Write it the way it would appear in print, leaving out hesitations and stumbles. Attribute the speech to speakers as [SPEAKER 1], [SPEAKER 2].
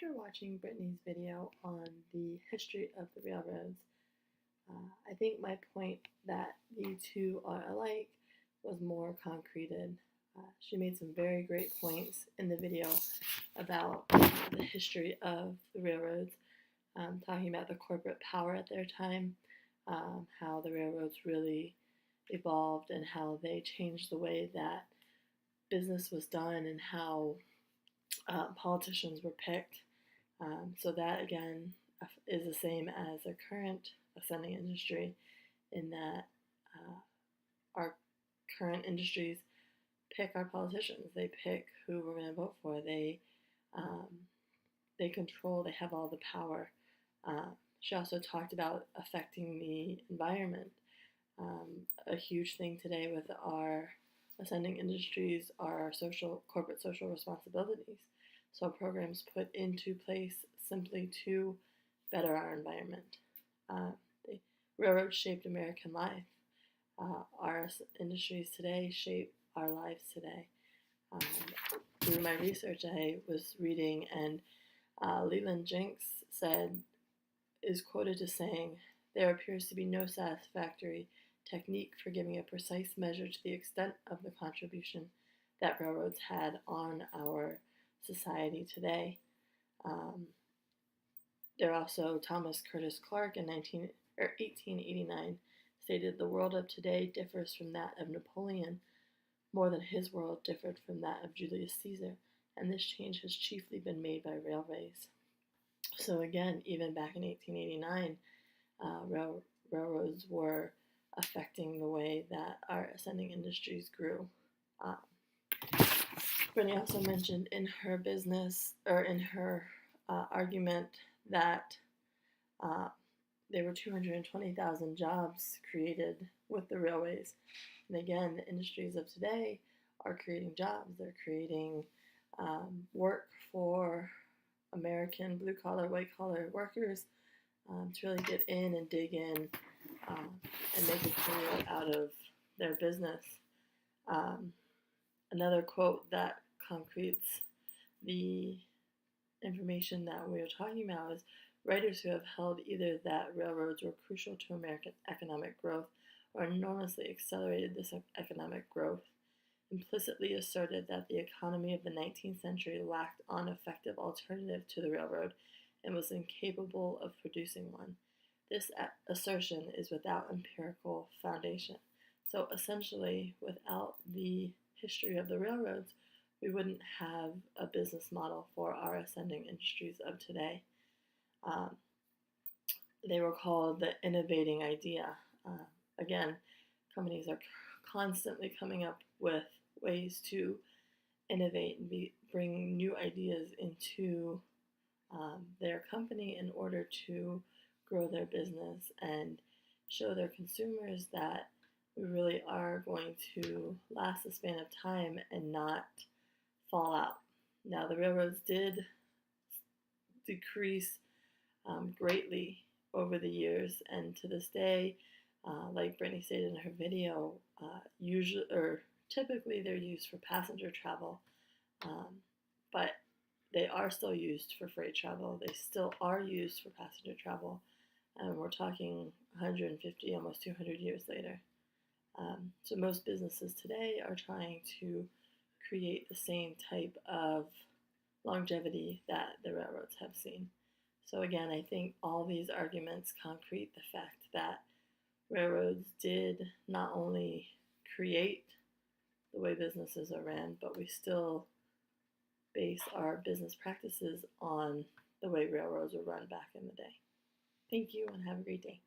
[SPEAKER 1] After watching Brittany's video on the history of the railroads, I think my point that the two are alike was more concreted. She made some very great points in the video about the history of the railroads, talking about the corporate power at their time, how the railroads really evolved and how they changed the way that business was done and how politicians were picked. So that again is the same as the current ascending industry, in that our current industries pick our politicians. They pick who we're going to vote for. They control. They have all the power. She also talked about affecting the environment. A huge thing today with our ascending industries are corporate social responsibilities. So programs put into place simply to better our environment. The railroads shaped American life. Our industries today shape our lives today. Through my research, I was reading, and Leland Jenks is quoted as saying, "There appears to be no satisfactory technique for giving a precise measure to the extent of the contribution that railroads had on our society today." There also, Thomas Curtis Clark in 1889 stated, "The world of today differs from that of Napoleon more than his world differed from that of Julius Caesar, and this change has chiefly been made by railways." So again, even back in 1889, railroads were affecting the way that our ascending industries grew. Brittany also mentioned in her argument that there were 220,000 jobs created with the railways. And again, the industries of today are creating jobs. They're creating work for American blue-collar, white-collar workers to really get in and dig in and make a career out of their business. Another quote that concretes the information that we are talking about is, "Writers who have held either that railroads were crucial to American economic growth or enormously accelerated this economic growth implicitly asserted that the economy of the 19th century lacked an effective alternative to the railroad and was incapable of producing one. This assertion is without empirical foundation." So essentially, without the history of the railroads, we wouldn't have a business model for our ascending industries of today. They were called the innovating idea. Again, companies are constantly coming up with ways to innovate and bring new ideas into their company in order to grow their business and show their consumers that we really are going to last the span of time and not fall out. Now, the railroads did decrease greatly over the years, and to this day, like Brittany stated in her video, typically they're used for passenger travel, but they are still used for freight travel. They still are used for passenger travel, and we're talking 150, almost 200 years later. So most businesses today are trying to create the same type of longevity that the railroads have seen. So again, I think all these arguments concrete the fact that railroads did not only create the way businesses are ran, but we still base our business practices on the way railroads were run back in the day. Thank you and have a great day.